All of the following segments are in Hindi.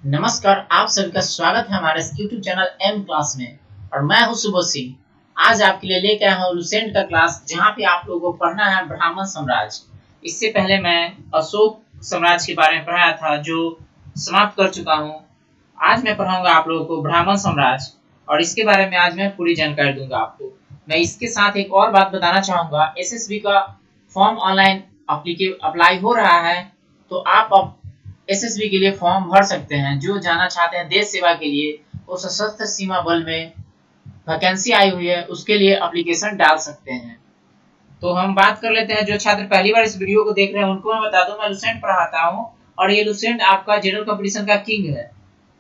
नमस्कार, आप सभी का स्वागत है हमारे यूट्यूब चैनल एम क्लास में। और मैं हूं सुबोध सिंह। आज आपके लिए लेके आया हूं लुसेंट का क्लास, जहां पे आप लोगों को पढ़ना है ब्राह्मण साम्राज्य। इससे पहले मैं अशोक साम्राज्य के बारे में पढ़ाया था, जो समाप्त कर चुका हूं। आज मैं पढ़ाऊंगा आप लोगों को ब्राह्मण साम्राज्य, और इसके बारे में आज मैं पूरी जानकारी दूंगा आपको। मैं इसके साथ एक और बात बताना चाहूंगा, एसएसबी का फॉर्म ऑनलाइन अप्लाई हो रहा है। तो आप अब एसएसबी के लिए फॉर्म भर सकते हैं। जो जाना चाहते हैं देश सेवा के लिए, वो सशस्त्र सीमा बल में वैकेंसी आई हुई है, उसके लिए एप्लीकेशन डाल सकते हैं। तो हम बात कर लेते हैं। जो छात्र पहली बार इस वीडियो को देख रहे हैं उनको मैं बता दूं, मैं लुसेंट पढ़ाता हूं, और ये लुसेंट आपका जनरल कंपटीशन का किंग है।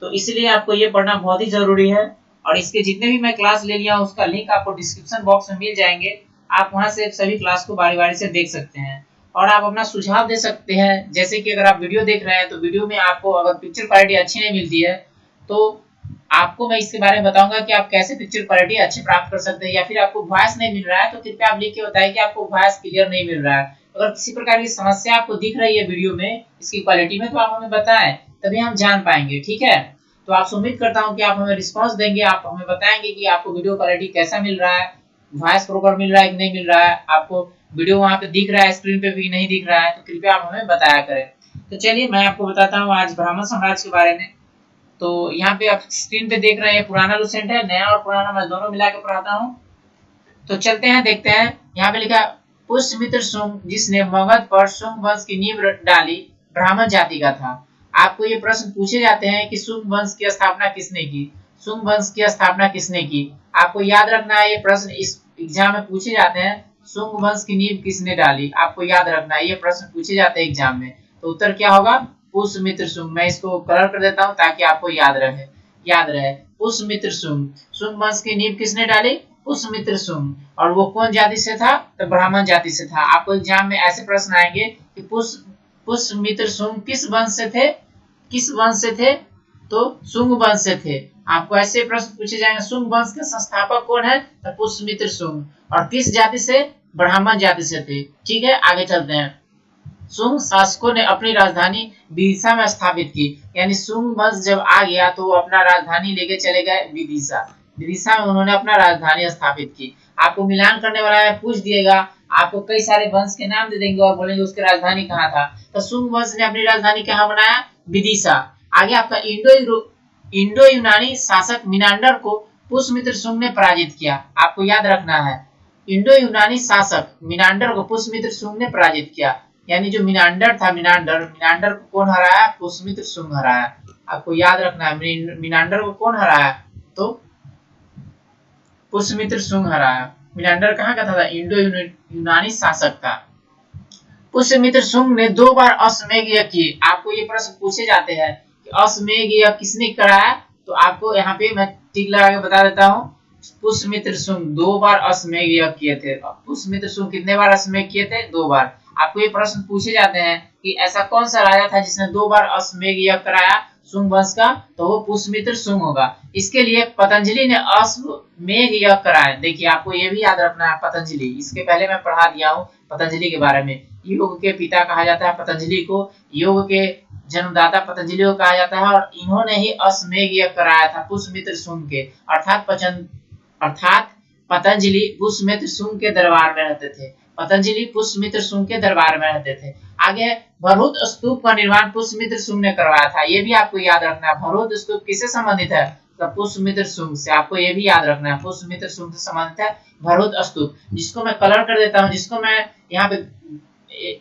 तो इसलिए आपको ये पढ़ना बहुत ही जरूरी है। और इसके जितने भी मैं क्लास ले लिया हूं, उसका लिंक आपको डिस्क्रिप्शन बॉक्स में मिल जाएंगे। आप वहां से सभी क्लास को बारी बारी से देख सकते हैं, और आप अपना सुझाव दे सकते हैं। जैसे कि अगर आप वीडियो देख रहे हैं तो वीडियो में आपको अगर पिक्चर क्वालिटी अच्छी नहीं मिलती है, तो आपको मैं इसके बारे में बताऊंगा कि आप कैसे पिक्चर क्वालिटी अच्छी प्राप्त कर सकते हैं। या फिर आपको वॉइस नहीं मिल रहा है, तो कृपया आप लिख के बताएं कि आपको वॉइस क्लियर नहीं मिल रहा है। अगर किसी प्रकार की समस्या आपको दिख रही है वीडियो में इसकी क्वालिटी में, तो आप हमें बताएं, तभी हम जान पाएंगे। ठीक है, तो आपसे उम्मीद करता हूं कि आप हमें रिस्पांस देंगे, आप हमें बताएंगे कि आपको वीडियो क्वालिटी कैसा मिल रहा है, वॉइस प्रॉपर मिल रहा है कि नहीं मिल रहा है, आपको वीडियो वहां पे दिख रहा है, स्क्रीन पे भी नहीं दिख रहा है, तो कृपया आप हमें बताया करें। तो चलिए मैं आपको बताता हूँ आज ब्राह्मण साम्राज्य के बारे में। तो यहाँ पे आप स्क्रीन पे देख रहे हैं, पुराना लुसेंट है, नया और पुराना मैं दोनों मिला के पढ़ाता हूँ। तो चलते हैं, देखते हैं। यहाँ पे लिखा पुष्यमित्र शुंग, जिसने मगध पर शुंग वंश की नींव डाली, ब्राह्मण जाति का था। आपको ये प्रश्न पूछे जाते हैं कि शुंग वंश की स्थापना किसने की। शुंग वंश की स्थापना किसने की, आपको याद रखना है। ये प्रश्न इस एग्जाम में पूछे जाते हैं। शुंग वंश की नींव किसने डाली, आपको याद रखना है। ये प्रश्न पूछे जाते हैं एग्जाम में। तो उत्तर क्या होगा, पुष्यमित्र शुंग। मैं इसको कलर कर देता हूँ ताकि आपको याद रहे। पुष्यमित्र शुंग, शुंग वंश की नींव किसने डाली, पुष्यमित्र शुंग। और वो कौन जाति से था, तो ब्राह्मण जाति से था। आपको एग्जाम में ऐसे प्रश्न आएंगे कि पुष्यमित्र शुंग किस वंश से थे, किस वंश से थे, तो शुंग वंश से थे। आपको ऐसे प्रश्न पूछे जाएंगे। शुंग वंश के संस्थापक कौन है, तो पुष्यमित्र शुंग। और किस जाति से, ब्राह्मण जाति से थे। ठीक है, आगे चलते हैं। शुंग शासकों ने अपनी राजधानी विदिशा में स्थापित की। यानी शुंग वंश जब आ गया तो वो अपना राजधानी लेके चले गए विदिशा। विदिशा में उन्होंने अपना राजधानी स्थापित की। आपको मिलान करने वाला है, पूछ दिएगा। आपको कई सारे वंश के नाम दे देंगे और बोलेंगे उसकी राजधानी कहाँ था। तो शुंग वंश ने अपनी राजधानी कहाँ बनाया, विदिशा। आगे आपका इंडो यूनानी शासक मिनांडर को पुष्यमित्र शुंग ने पराजित किया। आपको याद रखना है, इंडो यूनानी शासक मिनांडर को पुष्यमित्र शुंग ने पराजित किया। यानी जो मिनांडर था, मिनांडर को कौन हराया, पुष्यमित्र शुंग हराया। आपको याद रखना है, मिनांडर को कौन हराया, तो पुष्यमित्र शुंग हराया। मिनांडर कहाँ का था, इंडो यूनानी शासक था। पुष्यमित्र शुंग ने 2 बार अश्वमेध यज्ञ किए। आपको ये प्रश्न पूछे जाते हैं कि अश्वमेध यज्ञ किसने कराया, तो आपको यहाँ पे मैं टिक लगा के बता देता हूँ। पुष्यमित्र शुंग 2 बार अश्वमेध यज्ञ किए थे। पुष्यमित्र शुंग कितने बार अश्वमेध किए थे, 2 बार। आपको ये प्रश्न पूछे जाते हैं कि ऐसा कौन सा राजा था जिसने 2 बार अश्वमेध यज्ञ कराया शुंग वंश का, तो वो पुष्यमित्र शुंग होगा। इसके लिए पतंजलि ने अश्वमेध यज्ञ कराया। देखिए आपको ये भी याद रखना है, पतंजलि, इसके पहले मैं पढ़ा दिया हूँ पतंजलि के बारे में। योग के पिता कहा जाता है पतंजलि को, योग के जन्मदाता पतंजलि को कहा जाता है। और इन्होंने ही अश्वमेध यज्ञ कराया था पुष्यमित्र शुंग के, अर्थात पतंजलि पुष्यमित्र शुंग के दरबार में रहते थे। पतंजलि पुष्यमित्र शुंग के दरबार में रहते थे। आगे भरूत स्तूप का निर्माण पुष्यमित्र शुंग ने करवाया था। ये भी आपको याद रखना है। भरूत स्तूप किससे संबंधित है, तो पुष्यमित्र शुंग से। आपको ये भी याद रखना है, पुष्यमित्र शुंग से संबंधित है भरूत स्तूप। जिसको मैं कलर कर देता हूँ, जिसको मैं यहाँ पे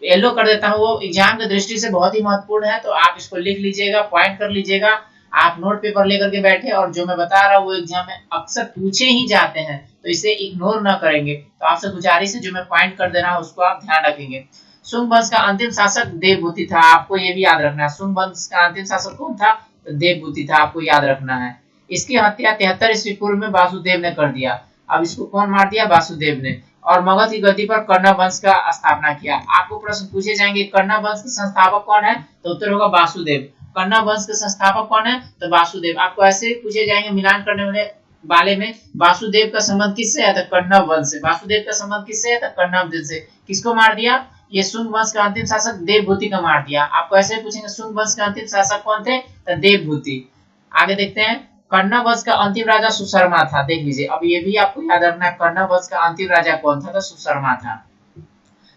येलो कर देता हूँ, वो एग्जाम की दृष्टि से बहुत ही महत्वपूर्ण है। तो आप इसको लिख लीजिएगा, पॉइंट कर लीजिएगा। आप नोट पेपर लेकर के बैठे, और जो मैं बता रहा हूँ वो एग्जाम में अक्सर पूछे ही जाते हैं, तो इसे इग्नोर ना करेंगे। तो आपसे गुजारिश है, जो मैं पॉइंट कर दे रहा हूँ उसको आप ध्यान रखेंगे। शुंग वंश का अंतिम शासक देवभूति था। आपको ये भी याद रखना है, शुंग वंश का अंतिम शासक कौन था, तो देवभूति था। आपको याद रखना है। इसकी हत्या 73 ईस्वी पूर्व में वासुदेव ने कर दिया। अब इसको कौन मार दिया, वासुदेव ने। और मगध की गद्दी पर कर्ण वंश का स्थापना किया। आपको प्रश्न पूछे जाएंगे कर्ण वंश के संस्थापक कौन है, तो उत्तर होगा वासुदेव। कर्ण वंश के संस्थापक कौन है, तो वासुदेव। आपको ऐसे पूछे जाएंगे मिलान करने वाले में, वासुदेव का संबंध किससे है, तो कर्ण वंश से। वासुदेव का संबंध किससे है, तो कर्ण वंश से। किसको मार दिया, ये शुंग वंश का अंतिम शासक देवभूति का मार दिया। आपको ऐसे पूछेंगे शुंग वंश के अंतिम शासक कौन थे, तो देवभूति। आगे देखते हैं, कण्व वंश का अंतिम राजा सुशर्मा था। देख लीजिए, अब ये भी आपको याद रखना है, कण्व वंश का अंतिम राजा कौन था, तो सुशर्मा था।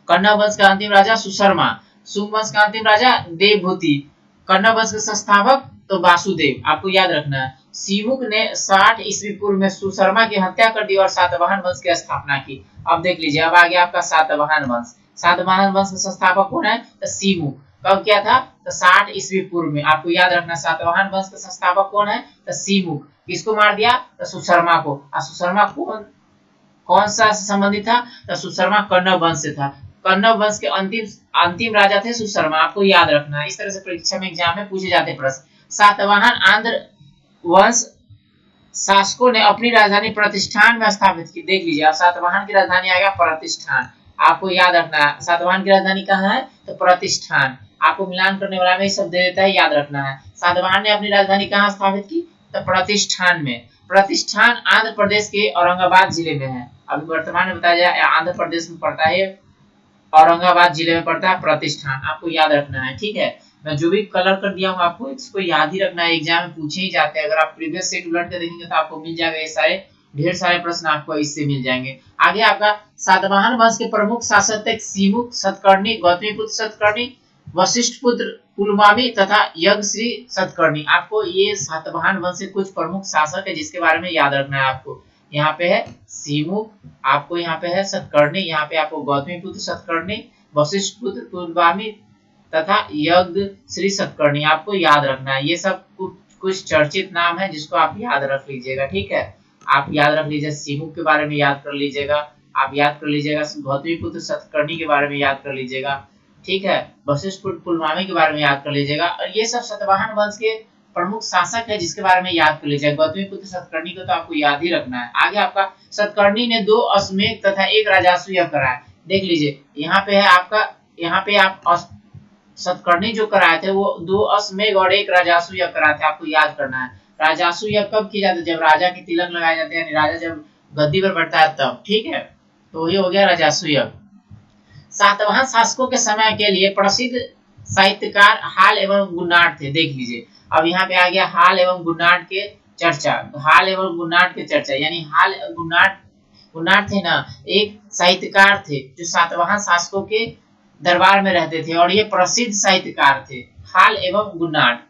कण्व वंश का अंतिम राजा सुशर्मा, शुंग वंश का अंतिम राजा देवभूति, कण्व वंश के संस्थापक तो वासुदेव। आपको याद रखना है, सिमुक ने 60 ईस्वी पूर्व में सुशर्मा की हत्या कर दी और सातवाहन वंश की स्थापना की। अब देख लीजिए, अब आ गया आपका सातवाहन वंश। सातवाहन वंश के संस्थापक कौन है, तो सिमुक। कब क्या था, तो 60 ईस्वी पूर्व में। आपको याद रखना, सातवाहन वंश के संस्थापक कौन है, तो सिमुक। किसको मार दिया, तो सुशर्मा को। और सुशर्मा कौन सा संबंधित था, तो सुशर्मा कण्व वंश से था। कण्व वंश के अंतिम अंतिम राजा थे सुशर्मा। आपको याद रखना है, इस तरह से परीक्षा में एग्जाम में पूछे जाते प्रश्न। सातवाहन आंध्र वंश शासकों ने अपनी राजधानी प्रतिष्ठान में स्थापित की। देख लीजिए, अब सातवाहन की राजधानी आ गया प्रतिष्ठान। आपको याद रखना है, सातवाहन की राजधानी कहाँ है, तो प्रतिष्ठान। आपको मिलान करने वाला में सब दे देता है, याद रखना है। सातवाहन ने अपनी राजधानी कहाँ स्थापित की, तो प्रतिष्ठान में। प्रतिष्ठान आंध्र प्रदेश के औरंगाबाद जिले में है। अभी वर्तमान में बताया जाए, आंध्र प्रदेश में पड़ता है, औरंगाबाद जिले में पड़ता है प्रतिष्ठान। आपको याद रखना है, ठीक है। मैं जो भी कलर कर दिया हूँ आपको इसको याद ही रखना है, एग्जाम में पूछे ही जाते हैं। अगर आप प्रीवियस सेट उलट के देखेंगे तो आपको मिल जाएगा, ये सारे ढेर सारे प्रश्न आपको इससे मिल जाएंगे। आगे आपका सातवाहन वंश के प्रमुख शासक थे सिमुक, सतकर्णी, गौतमीपुत्र सतकर्णी, वशिष्ठ पुत्र पुलमावी तथा यज्ञश्री सतकर्णी। आपको ये सातवाहन वंश के कुछ प्रमुख शासक है जिसके बारे में याद रखना है आपको। यहाँ पे है सिमुक, आपको यहाँ पे है सतकर्णी, यहाँ पे आपको गौतमीपुत्र सतकर्णी, वशिष्ठ पुत्र पुलमावी तथा यज्ञ श्री सतकर्णी। आपको याद रखना है, ये सब कुछ चर्चित नाम है जिसको आप याद रख लीजिएगा, ठीक है। आप याद रख लीजिए, सिमुक के बारे में याद कर लीजिएगा, आप याद कर लीजिएगा गौतमीपुत्र सतकर्णी के बारे में याद कर लीजिएगा, ठीक है। वशिष्ठ पुलमावी के बारे में याद कर लीजिएगा। और ये सब सातवाहन वंश के प्रमुख शासक है जिसके बारे में याद कर लीजिएगा। गौतमीपुत्र सतकर्णी को तो आपको याद ही रखना है। आगे आपका सतकर्णी ने 2 अश्वमेध तथा 1 राजस्व यज्ञ कराया। देख लीजिए, यहाँ पे है आपका, यहाँ पे आप सतकर्णी जो कराए थे वो 2 अश्वमेध और 1 राजस्व यज्ञ कराए थे। आपको याद करना है, राजस्व यज्ञ कब किया जाता है, जब राजा की तिलक लगाए जाते हैं, राजा जब गद्दी पर बैठता है तब, ठीक है। तो ये हो गया राजस्व यज्ञ। सातवाहन शासकों के समय के लिए प्रसिद्ध साहित्यकार हाल एवं गुन्नाट थे। देख लीजिए, अब यहाँ पे आ गया हाल एवं गुन्नाट के चर्चा। हाल एवं गुन्नाट के चर्चा यानी हाल गुन्नाट थे ना, एक साहित्यकार थे जो सातवाहन शासकों के दरबार में रहते थे और ये प्रसिद्ध साहित्यकार थे, हाल एवं गुन्नाट।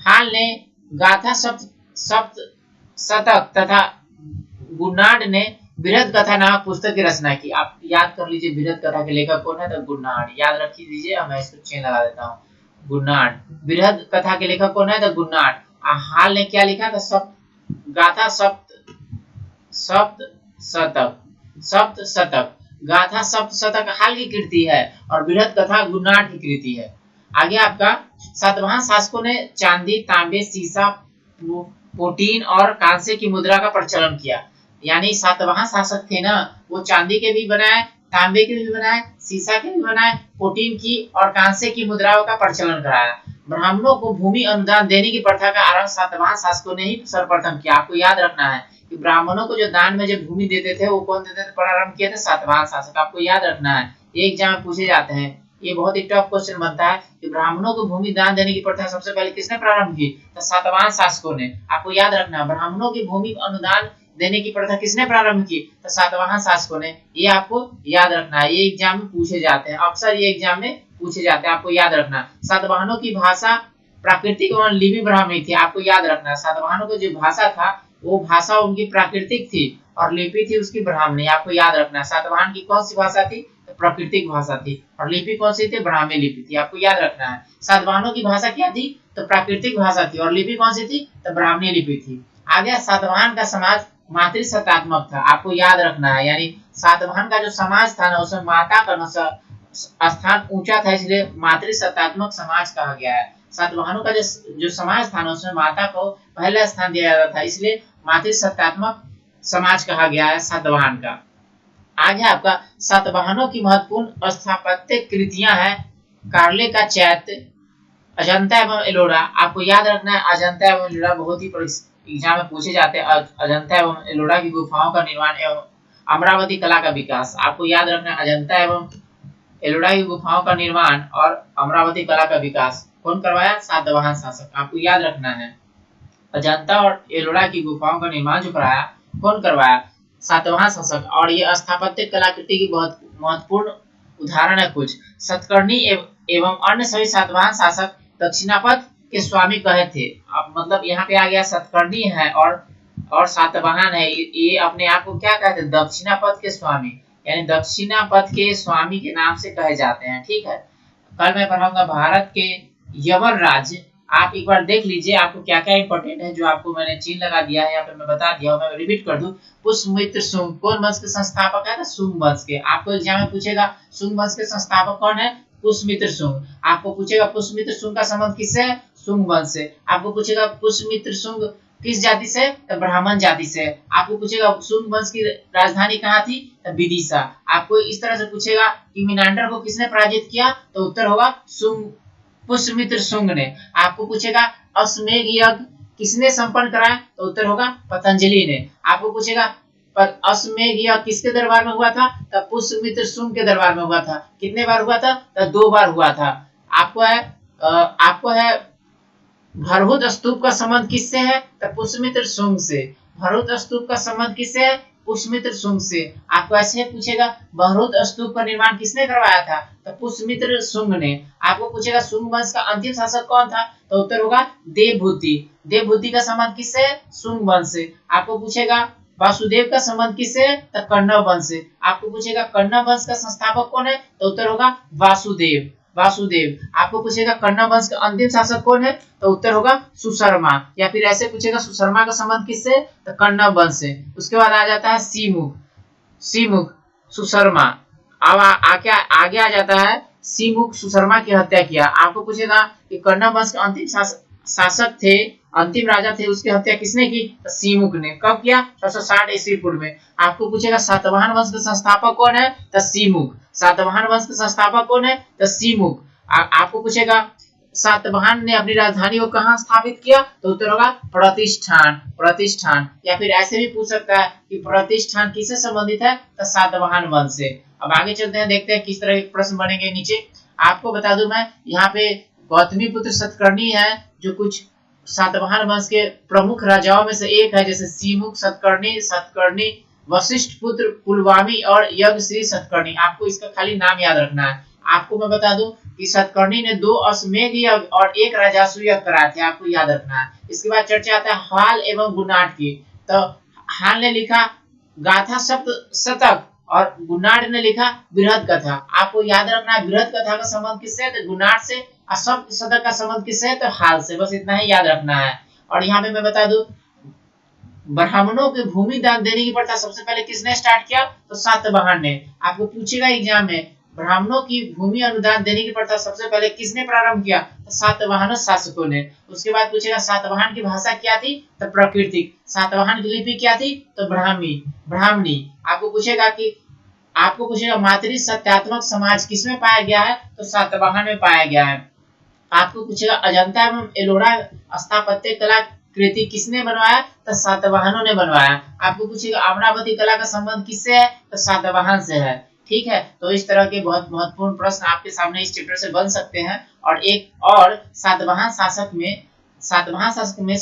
हाल ने गाथा सप्त सप्त शतक तथा गुन्नाट ने बृहद कथा नामक पुस्तक की रचना की। आप याद कर लीजिए, बृहद कथा के लेखक कौन है, तो गुन्नाट। याद रख लीजिए, मैं इसको चेन लगा देता हूँ, गुन्नाट। बृहद कथा के लेखक कौन है, तो गुन्नाट। हाल ने क्या लिखा था, गाथा सप्त सप्त शतक। गाथा सप्त शतक हाल की कृति है और बृहद कथा गुन्नाट की कृति है। आगे आपका सातवाहन शासकों ने चांदी, तांबे, सीसा, पोटीन और कांसे की मुद्रा का प्रचलन किया। यानी सातवाहन शासक थे ना, वो चांदी के भी बनाए, तांबे के भी बनाए, सीसा के भी बनाए, पोटीन की और कांसे की मुद्राओं का प्रचलन कराया। ब्राह्मणों को भूमि अनुदान देने की प्रथा का आरंभ सातवाहन शासकों ने ही सर्वप्रथम किया। आपको याद रखना है कि ब्राह्मणों को जो दान में जो भूमि देते थे वो कौन देते थे, प्रारंभ किए थे सातवाहन शासक। आपको याद रखना है, ये एग्जाम में पूछे जाते हैं, ये बहुत ही टफ क्वेश्चन बनता है कि ब्राह्मणों को भूमि दान देने की प्रथा सबसे पहले किसने प्रारंभ की, तो सातवाहन शासकों ने। आपको याद रखना है, ब्राह्मणों की भूमि अनुदान देने की प्रथा किसने प्रारंभ की, तो सातवाहन शासकों ने। ये आपको याद रखना है, ये एग्जाम में पूछे जाते हैं, अक्सर ये एग्जाम में पूछे जाते हैं, आपको याद रखना। सातवाहनों की भाषा प्राकृतिक एवं लिपि ब्राह्मी थी। आपको याद रखना है, सातवाहनों की जो भाषा था वो भाषा उनकी प्राकृतिक थी और लिपि थी उसकी ब्राह्मणी। आपको याद रखना है, सातवाहन की कौन सी भाषा थी, तो प्राकृतिक भाषा थी, और लिपि कौन सी थी, ब्राह्मी लिपि थी। आपको याद रखना है, सातवाहनों की भाषा क्या थी, तो प्राकृतिक भाषा थी, और लिपि कौन सी थी, तो ब्राह्मणी लिपि थी। आगे सातवाहन का समाज मातृसत्तात्मक था। आपको याद रखना है, यानी सातवाहन का जो समाज था ना उसमें माता का स्थान ऊंचा था, इसलिए मातृसत्तात्मक समाज कहा गया है। सातवाहनों का जो समाज था ना उसमें माता को पहला स्थान दिया जाता था, इसलिए मातृसत्तात्मक समाज कहा गया है सातवाहन का। आगे आपका सातवाहनों की महत्वपूर्ण स्थापत्य कृतियां हैं कार्ले का चैत्य, अजंता एवं एलोरा। आपको याद रखना है, अजंता एवं एलोरा बहुत ही एग्जाम में पूछे जाते हैं। अजंता एवं एलोरा की गुफाओं का निर्माण एवं अमरावती कला का विकास। आपको याद रखना है, अजंता एवं एलोरा की गुफाओं का निर्माण और अमरावती कला का विकास कौन करवाया? सातवाहन शासक। आपको याद रखना है, अजंता और एलोरा की गुफाओं का निर्माण जो कराया कौन करवाया? सातवाहन शासक। और ये स्थापत्य कलाकृति की बहुत महत्वपूर्ण उदाहरण है कुछ। सतकर्णी एवं अन्य सभी सातवाहन शासक दक्षिणापथ के स्वामी कहे थे। अब मतलब यहाँ पे आ गया सतकर्णी है और सातवाहन है, ये अपने आप को क्या कहते हैं? दक्षिणापथ के स्वामी, यानी दक्षिणापथ के स्वामी के नाम से कहे जाते हैं। ठीक है, कल मैं पढ़ाऊंगा भारत के यवन राज्य। आप एक बार देख लीजिए आपको क्या क्या इंपॉर्टेंट है, जो आपको मैंने चिन्ह लगा दिया है यहाँ पे, मैं बता दिया हूँ। मैं रिपीट कर दूं, पुष्यमित्र शुंग कौन वंश के संस्थापक है? तो शुंग वंश के। आपको एग्जाम में पूछेगा शुंग वंश के संस्थापक कौन है? पुष्यमित्र शुंग। आपको पूछेगा पुष्यमित्र शुंग का संबंध किससे है? शुंग वंश से। आपको पूछेगा पुष्यमित्र शुंग किस जाति से? तो ब्राह्मण जाति से। आपको पूछेगा शुंग वंश की राजधानी कहाँ थी? तो विदिशा। आपको इस तरह से पूछेगा कि मीनांडर को किसने पराजित किया? तो उत्तर होगा शुंग, पुष्यमित्र शुंग ने। आपको पूछेगा अश्वमेध यज्ञ किसने संपन्न कराया? तो उत्तर होगा पतंजलि ने। आपको पूछेगा अश्वमेध यज्ञ किसके दरबार में हुआ था? तो पुष्यमित्र शुंग के दरबार में हुआ था। कितने बार हुआ था? तो 2 बार हुआ था। आपको है भरहुत स्तूप का संबंध किससे है? तो पुष्यमित्र शुंग से। भरहुत स्तूप का संबंध किससे है? पुष्यमित्र शुंग से। आपको ऐसे पूछेगा भरहुत स्तूप का निर्माण किसने करवाया था? तो पुष्यमित्र शुंग ने। आपको पूछेगा शुंग वंश का अंतिम शासक कौन था? तो उत्तर होगा देवभूति। देवभूति का संबंध किससे है? शुंग वंश से। आपको पूछेगा वासुदेव का संबंध किससे है? तो कण्व वंश से। आपको पूछेगा कण्व वंश का संस्थापक कौन है? तो उत्तर होगा वासुदेव। वासुदेव। आपको पूछेगा कण्व वंश का अंतिम शासक कौन है? तो उत्तर होगा सुशर्मा। या फिर ऐसे पूछेगा सुशर्मा का संबंध किससे? तो कण्व वंश से। उसके बाद आ जाता है सीमुख। सीमुख सुशर्मा। अब आगे आ जाता है सीमुख सुशर्मा की हत्या किया। आपको पूछेगा कि कण्व वंश के अंतिम शासक थे, अंतिम राजा थे, उसकी हत्या किसने की? तो सीमुख ने। कब किया? 660 ईस्वी पूर्व में। आपको पूछेगा सातवाहन वंश के संस्थापक कौन है? तो सीमुख। सातवाहन वंश के संस्थापक कौन है? तो सीमुख। आपको पूछेगा सातवाहन ने अपनी राजधानी को कहाँ स्थापित किया? तो उत्तर होगा प्रतिष्ठान। प्रतिष्ठान। या फिर ऐसे भी पूछ सकता है कि प्रतिष्ठान किससे संबंधित है? तो सातवाहन वंश से। अब आगे चलते हैं, देखते हैं किस तरह के प्रश्न बनेंगे नीचे। आपको बता दूं मैं, यहाँ पे गौतमीपुत्र सतकर्णी है, जो कुछ सातवाहन वंश के प्रमुख राजाओं में से एक है, जैसे सीमुख सतकर्णी, वशिष्ठ पुत्र पुलवामी और यज्ञश्री सतकर्णी। आपको इसका खाली नाम याद रखना है। आपको मैं बता दूं कि सतकर्णी ने 2 अश्वमेध यज्ञ और 1 राजस्व यज्ञ कराए थे। आपको याद रखना है। इसके बाद चर्चा आता है हाल एवं गुनाट की। तो हाल ने लिखा गाथा सप्त शतक और गुनाट ने लिखा बृहद कथा। आपको याद रखना है बृहद कथा का संबंध किससे है? तो गुनाट से। और सप्त शतक का संबंध किससे है? तो हाल से। बस इतना ही याद रखना है। और यहाँ पे मैं बता दूं ब्राह्मणों के भूमि दान देने की प्रथा सबसे पहले किसने स्टार्ट किया? तो सातवाहन ने। आपको पूछेगा एग्जाम में ब्राह्मणों की भूमि अनुदान देने की प्रथा सबसे पहले किसने प्रारंभ किया? तो सातवाहन शासकों ने। उसके बाद पूछेगा सातवाहन की भाषा क्या थी? तो प्राकृतिक। सातवाहन की लिपि क्या थी? तो ब्राह्मी। आपको पूछेगा मातृ सत्यात्मक समाज किसमें पाया गया है? तो सातवाहन में पाया गया है। आपको पूछेगा अजंता एवं एलोरा स्थापत्य कला कृति किसने बनवाया? तो सातवाहनों ने बनवाया। आपको पूछेगा अमरावती कला का संबंध किससे है? तो सातवाहन से है। ठीक है, तो इस तरह के बहुत महत्वपूर्ण प्रश्न आपके सामने इस चैप्टर से बन सकते हैं। और एक और सातवाहन शासक में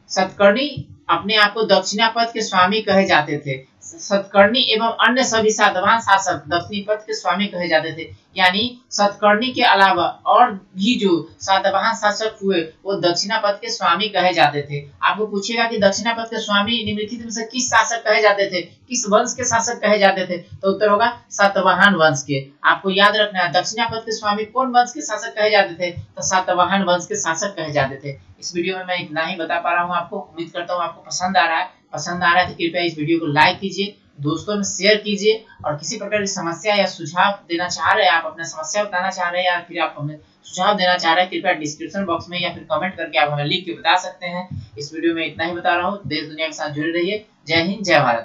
सतकर्णी अपने आप को दक्षिणापथ के स्वामी कहे जाते थे। सतकर्णी एवं अन्य सभी सातवाहन शासक दक्षिणापथ के स्वामी कहे जाते थे। यानी सतकर्णी के अलावा और भी जो सातवाहन शासक हुए वो दक्षिणापथ के स्वामी कहे जाते थे। आपको पूछेगा कि दक्षिणापथ के स्वामी निम्नलिखित में से किस शासक कहे जाते थे, किस वंश के शासक कहे जाते थे? तो उत्तर होगा सातवाहन वंश के। आपको याद रखना है दक्षिणापथ के स्वामी कौन वंश के शासक कहे जाते थे? तो सातवाहन वंश के शासक कहे जाते थे। इस वीडियो में मैं इतना ही बता पा रहा हूँ आपको। उम्मीद करता हूँ आपको पसंद आ रहा है। पसंद आ रहा है तो कृपया इस वीडियो को लाइक कीजिए, दोस्तों में शेयर कीजिए। और किसी प्रकार की समस्या या सुझाव देना चाह रहे हैं, आप अपना समस्या बताना चाह रहे हैं या फिर आप हमें सुझाव देना चाह रहे हैं, कृपया डिस्क्रिप्शन बॉक्स में या फिर कमेंट करके आप हमें लिख के बता सकते हैं। इस वीडियो में इतना ही बता रहा हूँ। देश दुनिया के साथ जुड़े रहिए। जय हिंद, जय भारत।